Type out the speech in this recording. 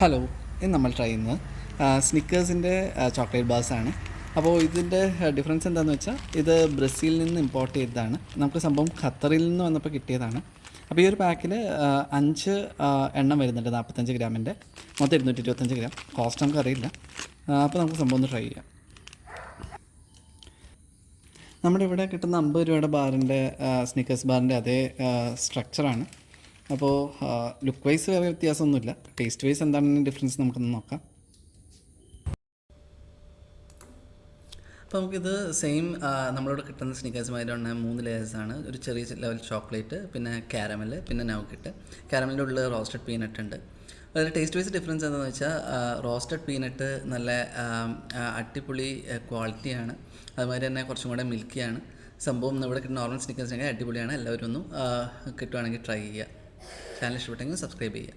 Hello, ഇന്ന് നമ്മൾ try ചെയ്യുന്നത് സ്നിക്കേഴ്സിൻ്റെ ചോക്ലേറ്റ് ബാർസാണ്. അപ്പോൾ ഇതിൻ്റെ ഡിഫറൻസ് എന്താണെന്ന് വെച്ചാൽ ഇത് ബ്രസീലിൽ നിന്ന് ഇമ്പോർട്ട് ചെയ്തതാണ്. നമുക്ക് സംഭവം ഖത്തറിൽ നിന്ന് വന്നപ്പോൾ കിട്ടിയതാണ്. അപ്പോൾ ഈ ഒരു പാക്കിൽ 5 എണ്ണം വരുന്നുണ്ട്, 45 ഗ്രാമിൻ്റെ, മൊത്തം 225 ഗ്രാം. കോസ്റ്റ് നമുക്ക് അറിയില്ല. അപ്പോൾ നമുക്ക് സംഭവം ഒന്ന് ട്രൈ ചെയ്യാം. നമ്മുടെ ഇവിടെ കിട്ടുന്ന 50 രൂപയുടെ ബാറിൻ്റെ സ്നിക്കേഴ്സ് ബാറിൻ്റെ അതേ സ്ട്രക്ചറാണ്. അപ്പോൾ ലുക്ക് വൈസ് വേറെ വ്യത്യാസമൊന്നുമില്ല. ടേസ്റ്റ് വൈസ് എന്താണ് ഡിഫറൻസ് നമുക്കൊന്ന് നോക്കാം. അപ്പോൾ നമുക്കിത് സെയിം നമ്മളിവിടെ കിട്ടുന്ന സ്നിക്കേഴ്സുമായിട്ട് തന്നെ 3 ലെയേഴ്സാണ്. ഒരു ചെറിയ ലെവൽ ചോക്ലേറ്റ്, പിന്നെ കാരമൽ, പിന്നെ നൗക്കിട്ട്. കാരമലിൻ്റെ ഉള്ളിൽ റോസ്റ്റഡ് പീനട്ട് ഉണ്ട്. അതിൽ ടേസ്റ്റ് വൈസ് ഡിഫറൻസ് എന്താണെന്ന് വെച്ചാൽ റോസ്റ്റഡ് പീനട്ട് നല്ല അടിപൊളി ക്വാളിറ്റിയാണ്. അതുമാതിരി തന്നെ കുറച്ചും കൂടെ മിൽക്കിയാണ് സംഭവം. ഇവിടെ കിട്ടുന്ന നോർമൽ സ്നിക്കേഴ്സിനൊക്കെ അടിപൊളിയാണ്. എല്ലാവരും ഒന്നും കിട്ടുവാണെങ്കിൽ ട്രൈ ചെയ്യുക. ചാനൽ ഇഷ്ടപ്പെട്ടെങ്കിൽ സബ്സ്ക്രൈബ് ചെയ്യുക.